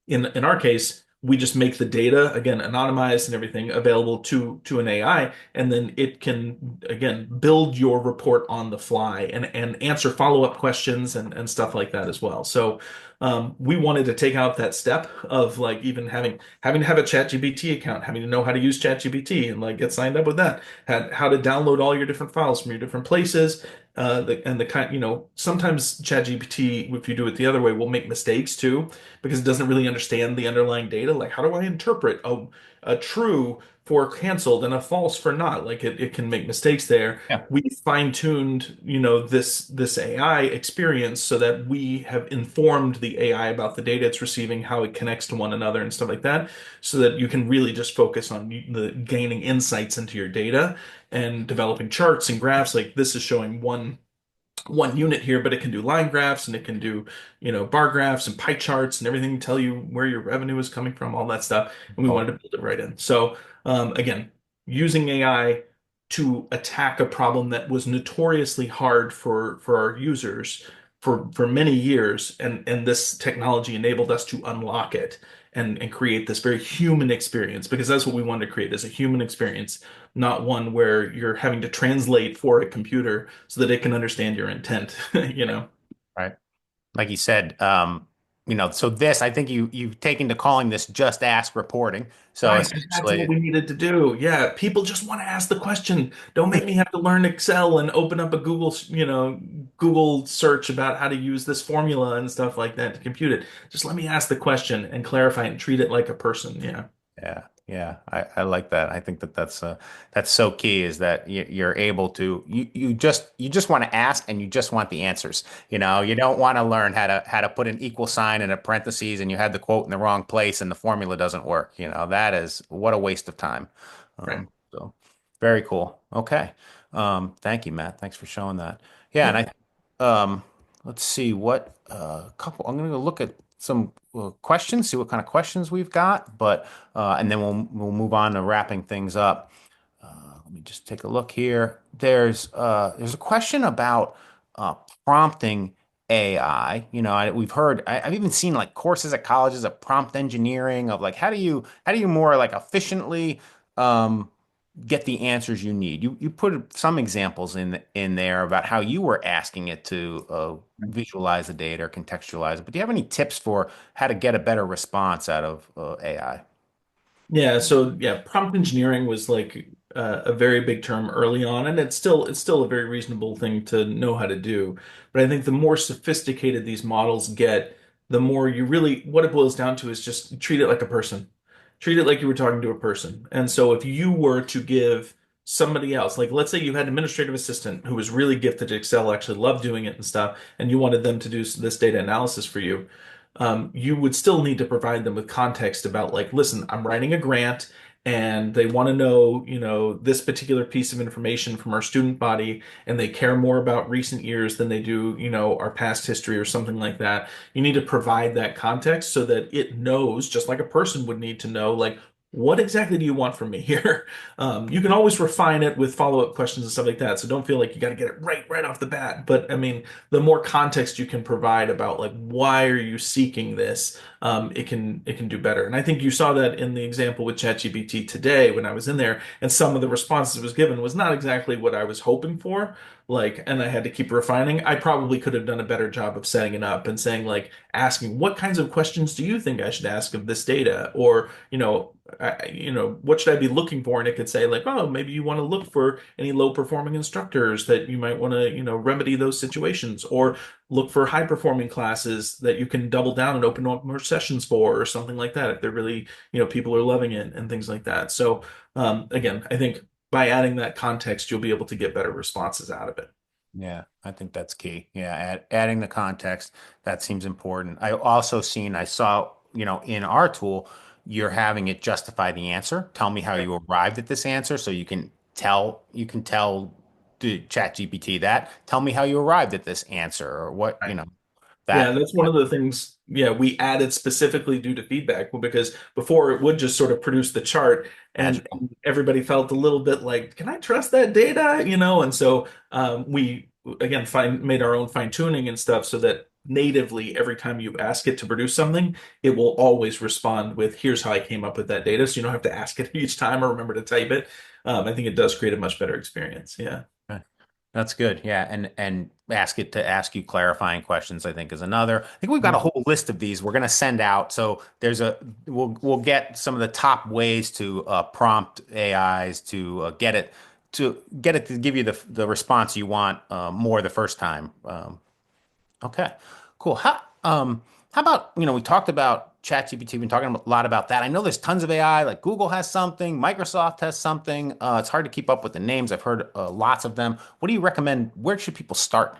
in our case, we just make the data again anonymized and everything available to an AI, and then it can again build your report on the fly and answer follow-up questions and stuff like that as well. So we wanted to take out that step of like even having to have a ChatGPT account, having to know how to use ChatGPT and like get signed up with that, how to download all your different files from your different places. And the kind, sometimes ChatGPT, if you do it the other way, will make mistakes too because it doesn't really understand the underlying data. Like, how do I interpret a true for canceled and a false for not? Like, it can make mistakes there. Yeah. We fine-tuned, this AI experience so that we have informed the AI about the data it's receiving, how it connects to one another, and stuff like that, so that you can really just focus on the gaining insights into your data and developing charts and graphs. Like this is showing one unit here, but it can do line graphs and it can do, bar graphs and pie charts and everything, tell you where your revenue is coming from, all that stuff. And we Oh, wanted to build it right in. So, again, using AI to attack a problem that was notoriously hard for our users for many years, and this technology enabled us to unlock it and create this very human experience because that's what we wanted to create is a human experience, not one where you're having to translate for a computer so that it can understand your intent, you know? right. Like you said, so this, I think you've taken to calling this just ask reporting. So Right, exactly what essentially, we needed to do. Yeah, people just want to ask the question. Don't make me have to learn Excel and open up a Google search about how to use this formula and stuff like that to compute it. Just let me ask the question and clarify and treat it like a person. Yeah. yeah, yeah, I like that. I think that's so key is that you're able to you just want to ask and you just want the answers. You don't want to learn how to put an equal sign in a parentheses and you had the quote in the wrong place and the formula doesn't work. That is what a waste of time. Right. So very cool. Okay. Thank you, Matt. Thanks for showing that. Yeah, and Yep. let's see what couple. I'm going to look at some questions, see what kind of questions we've got, but and then we'll move on to wrapping things up. Let me just take a look here. There's a question about uh, prompting AI. I've even seen like courses at colleges of prompt engineering of like how do you more like efficiently um, get the answers you need. You put some examples in there about how you were asking it to visualize the data or contextualize it. But do you have any tips for how to get a better response out of AI? Yeah, so yeah, prompt engineering was like a very big term early on, and it's still a very reasonable thing to know how to do. But I think the more sophisticated these models get, the more you really what it boils down to is just treat it like a person. Treat it like you were talking to a person. And so if you were to give somebody else, like let's say you had an administrative assistant who was really gifted at Excel, actually loved doing it and stuff, and you wanted them to do this data analysis for you, you would still need to provide them with context about like, listen, I'm writing a grant and they want to know, this particular piece of information from our student body, and they care more about recent years than they do, our past history or something like that. You need to provide that context so that it knows, just like a person would need to know, like, what exactly do you want from me here? You can always refine it with follow-up questions and stuff like that. So don't feel like you got to get it right off the bat. But I mean, the more context you can provide about like why are you seeking this, it can do better. And I think you saw that in the example with ChatGPT today when I was in there, and some of the responses it was given was not exactly what I was hoping for. Like, and I had to keep refining. I probably could have done a better job of setting it up and saying like, asking what kinds of questions do you think I should ask of this data, or what should I be looking for? And it could say like, oh, maybe you want to look for any low performing instructors that you might want to, remedy those situations, or look for high performing classes that you can double down and open up more sessions for, or something like that. If they're really, people are loving it and things like that. So, again, I think by adding that context, you'll be able to get better responses out of it. Yeah, I think that's key. Yeah, adding the context, that seems important. I saw, in our tool, you're having it justify the answer. Tell me how you arrived at this answer so you can tell the chat GPT that. Tell me how you arrived at this answer or what, Right. Yeah, that and that's one of the things, yeah, we added specifically due to feedback. Well, because before it would just sort of produce the chart magical. and everybody felt a little bit like, can I trust that data? And so we again made our own fine tuning and stuff so that natively every time you ask it to produce something, it will always respond with, here's how I came up with that data. So you don't have to ask it each time or remember to type it. I think it does create a much better experience. Yeah. Okay. That's good. Yeah, and ask it to ask you clarifying questions, I think is another. I think we've got a Mhm. whole list of these we're going to send out. So we'll get some of the top ways to prompt AIs to get it to give you the response you want more the first time. Okay, cool. How about, we talked about ChatGPT, we've been talking a lot about that. I know there's tons of AI, like Google has something, Microsoft has something. It's hard to keep up with the names. I've heard lots of them. What do you recommend? Where should people start?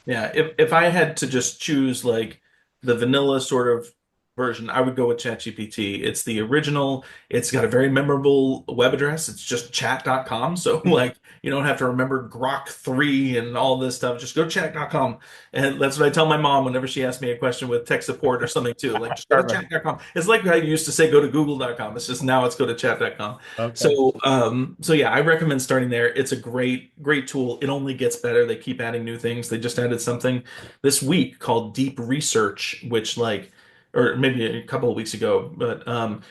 Yeah, if I had to just choose like the vanilla sort of version, I would go with ChatGPT. It's the original. It's got a very memorable web address. It's just chat.com. So like you don't have to remember Grok 3 and all this stuff. Just go chat.com. And that's what I tell my mom whenever she asks me a question with tech support or something too. Like just go to Perfect. chat.com. It's like I used to say go to google.com. It's just now it's go to chat.com. Okay. So yeah, I recommend starting there. It's a great tool. It only gets better. They keep adding new things. They just added something this week called Deep Research, which like, or maybe a couple of weeks ago. But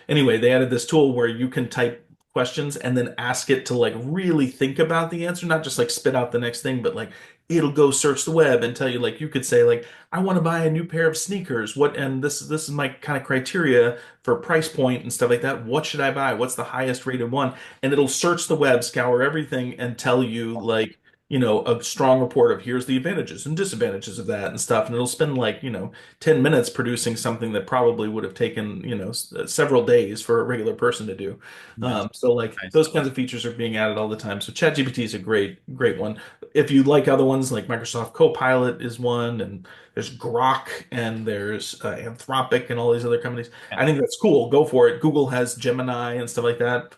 anyway, they added this tool where you can type questions and then ask it to like really think about the answer, not just like spit out the next thing, but like it'll go search the web and tell you like you could say like I want to buy a new pair of sneakers. What and this is my kind of criteria for price point and stuff like that. What should I buy? What's the highest rated one? And it'll search the web, scour everything, and tell you like a strong report of here's the advantages and disadvantages of that and stuff. And it'll spend like 10 minutes producing something that probably would have taken several days for a regular person to do. Nice. So like Nice. those kinds of features are being added all the time. So ChatGPT is a great one. If you like other ones, like Microsoft Copilot is one, and there's Grok and there's Anthropic and all these other companies. Yeah. I think that's cool. Go for it. Google has Gemini and stuff like that.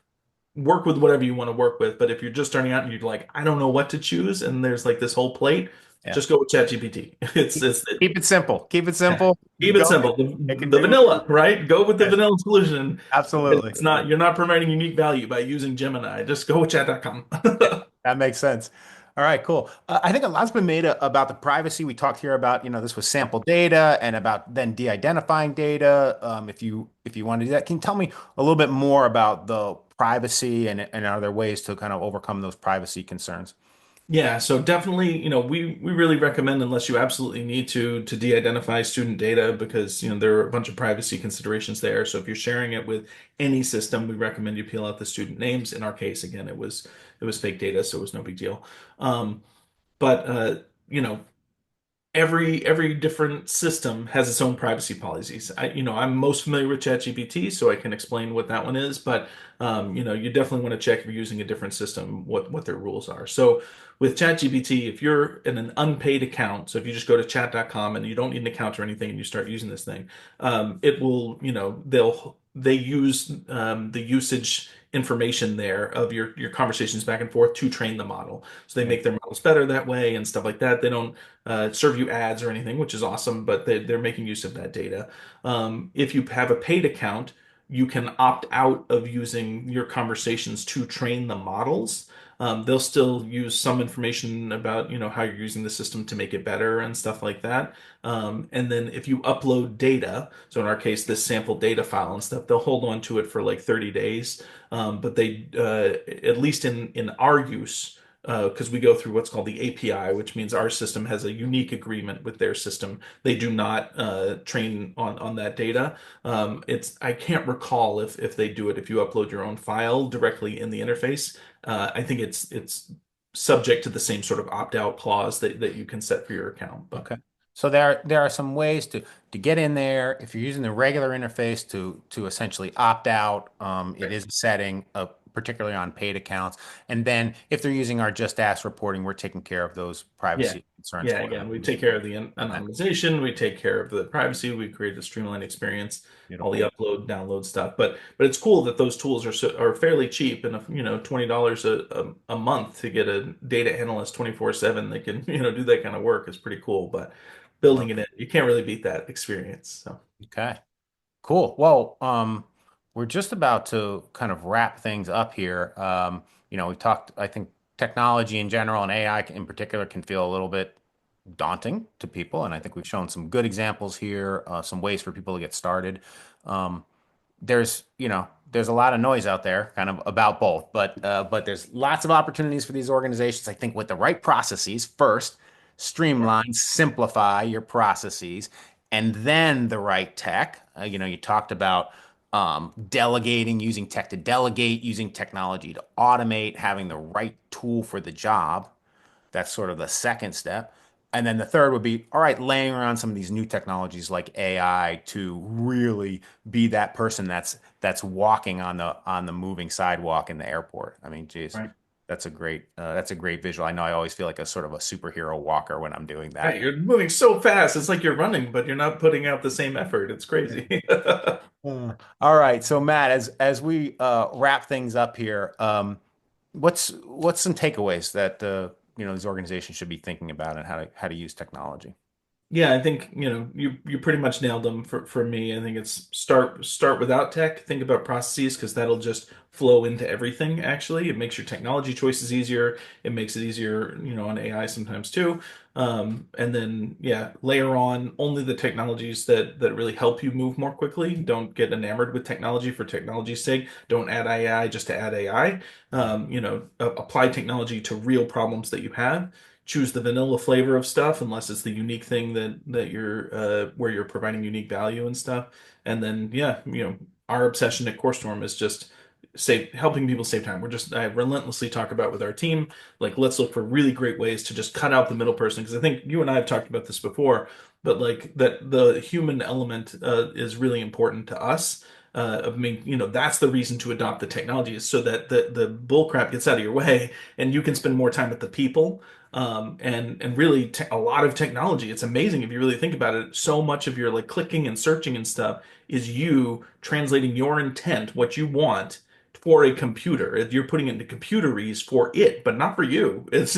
Work with whatever you want to work with. But if you're just starting out and you're like, I don't know what to choose, and there's like this whole plate, Yeah. just go with ChatGPT. Keep it simple. Keep it Yeah. simple. Keep it Go. simple. It can The do it. vanilla, right? Go with the Yes, vanilla solution. absolutely. It's not you're not providing unique value by using Gemini. Just go with chat.com. Yeah, that makes sense. All right, cool. I think a lot's been made about the privacy. We talked here about, this was sample data and about then de-identifying data. If you want to do that, can you tell me a little bit more about the privacy and are there ways to kind of overcome those privacy concerns? Yeah, so definitely, we really recommend unless you absolutely need to de-identify student data because, there are a bunch of privacy considerations there. So if you're sharing it with any system, we recommend you peel out the student names. In our case, again, it was fake data, so it was no big deal. But you know, every different system has its own privacy policies. I'm most familiar with ChatGPT, so I can explain what that one is. But you definitely want to check if you're using a different system what their rules are. So with ChatGPT, if you're in an unpaid account, so if you just go to chat.com and you don't need an account or anything, and you start using this thing, it will, they use the usage information there of your conversations back and forth to train the model. So they Yeah. make their models better that way and stuff like that. They don't serve you ads or anything, which is awesome, but they're making use of that data. If you have a paid account, you can opt out of using your conversations to train the models. They'll still use some information about, how you're using the system to make it better and stuff like that. And then if you upload data, so in our case, this sample data file and stuff, they'll hold on to it for like 30 days. But they, at least in our use, because we go through what's called the API, which means our system has a unique agreement with their system. They do not train on that data. I can't recall if they do it if you upload your own file directly in the interface. I think it's subject to the same sort of opt-out clause that you can set for your account. But Okay. So there are some ways to get in there if you're using the regular interface to essentially opt out. It is a setting, particularly on paid accounts. And then if they're using our Just Ask reporting, we're taking care of those yeah, privacy concerns Yeah, for again, we them. take care of the Okay, anonymization, we take care of the privacy, we create a streamlined experience, all the beautiful. upload, download stuff. But it's cool that those tools are fairly cheap and $20 a month to get a data analyst 24/7 that can, do that kind of work is pretty cool. But building Love it it. in, you can't really beat that experience. So Okay. Cool. Well, we're just about to kind of wrap things up here. We talked, I think technology in general and AI in particular can feel a little bit daunting to people. And I think we've shown some good examples here, some ways for people to get started. Um, there's a lot of noise out there kind of about both, but there's lots of opportunities for these organizations. I think with the right processes first, streamline, simplify your processes, and then the right tech. You talked about delegating, using tech to delegate, using technology to automate, having the right tool for the job. That's sort of the second step. And then the third would be, all right, laying around some of these new technologies like AI to really be that person that's walking on the moving sidewalk in the airport. I mean, geez, right. that's a great visual. I know I always feel like a sort of a superhero walker when I'm doing Right, that. you're moving so fast. It's like you're running, but you're not putting out the same effort. It's crazy. All right, so Matt, as we wrap things up here, what's some takeaways that these organizations should be thinking about and how to use technology? Yeah, I think, you pretty much nailed them for me. I think it's start without tech, think about processes because that'll just flow into everything actually. It makes your technology choices easier. It makes it easier, on AI sometimes too. And then yeah, layer on only the technologies that really help you move more quickly. Don't get enamored with technology for technology's sake. Don't add AI just to add AI. Apply technology to real problems that you have. Choose the vanilla flavor of stuff unless it's the unique thing that you're where you're providing unique value and stuff. And then yeah, our obsession at CourseStorm is just helping people save time. I relentlessly talk about with our team, like let's look for really great ways to just cut out the middle person because I think you and I have talked about this before, but like that the human element is really important to us. I mean, that's the reason to adopt the technology is so that the bull crap gets out of your way and you can spend more time with the people and really a lot of technology. It's amazing if you really think about it. So much of your like clicking and searching and stuff is you translating your intent, what you want, for a computer. You're putting it into computeries for it, but not for you. It's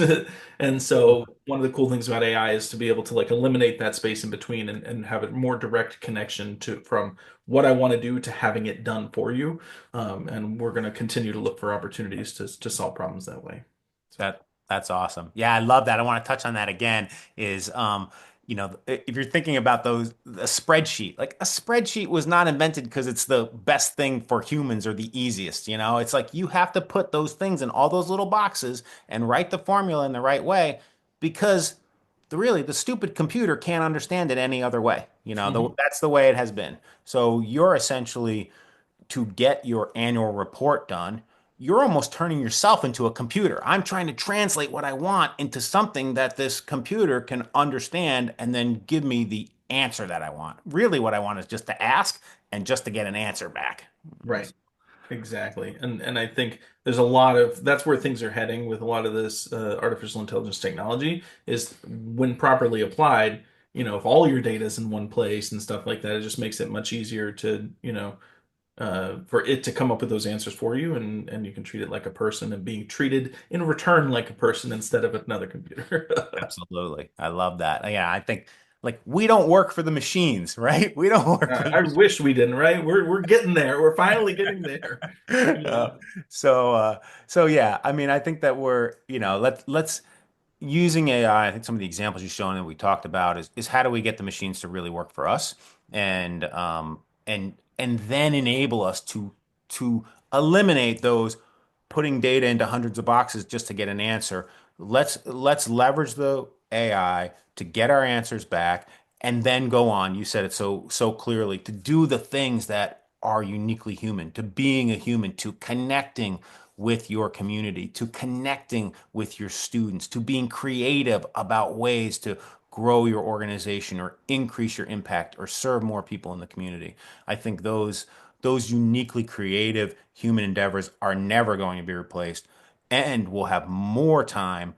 and so one of the cool things about AI is to be able to like eliminate that space in between and have a more direct connection to from what I want to do to having it done for you. And we're going to continue to look for opportunities to solve problems that way. So. That's awesome. Yeah, I love that. I want to touch on that again is if you're thinking about a spreadsheet, like a spreadsheet was not invented because it's the best thing for humans or the easiest, It's like you have to put those things in all those little boxes and write the formula in the right way because the stupid computer can't understand it any other way. Mhm. That's the way it has been. So you're essentially to get your annual report done, you're almost turning yourself into a computer. I'm trying to translate what I want into something that this computer can understand and then give me the answer that I want. Really, what I want is just to ask and just to get an answer back. Right. Exactly. And I think there's a lot of that's where things are heading with a lot of this artificial intelligence technology is when properly applied, if all your data is in one place and stuff like that, it just makes it much easier to, for it to come up with those answers for you and you can treat it like a person and being treated in return like a person instead of another computer. Absolutely. I love that. Yeah, I think like we don't work for the machines, right? We don't work for the I wish we didn't, right? We're getting there. We're finally getting there. Uh, so yeah, I mean, I think that let's using AI. I think some of the examples you've shown that we talked about is how do we get the machines to really work for us and then enable us to eliminate those putting data into hundreds of boxes just to get an answer. Let's leverage the AI to get our answers back and then go on. You said it so clearly to do the things that are uniquely human, to being a human, to connecting with your community, to connecting with your students, to being creative about ways to grow your organization or increase your impact or serve more people in the community. I think those uniquely creative human endeavors are never going to be replaced, and we'll have more time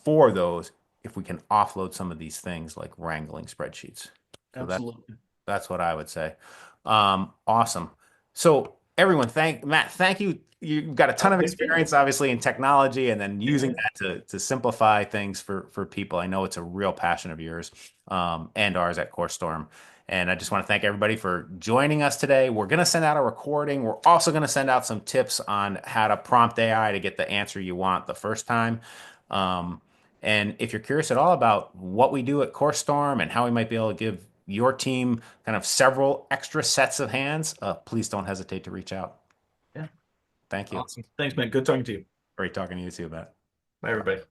for those if we can offload some of these things like wrangling spreadsheets. So Absolutely. that's what I would say. Awesome. So everyone, thank you. You've got a ton Oh, of thank you. experience, obviously, in technology, and then using Yeah. that to simplify things for people. I know it's a real passion of yours, and ours at CourseStorm. And I just want to thank everybody for joining us today. We're going to send out a recording. We're also going to send out some tips on how to prompt AI to get the answer you want the first time. Um, and if you're curious at all about what we do at CourseStorm and how we might be able to give your team kind of several extra sets of hands, please don't hesitate to reach out. Yeah. Thank you. Awesome. Thanks, man. Good talking to you. Great talking to you too, Matt. Bye, everybody.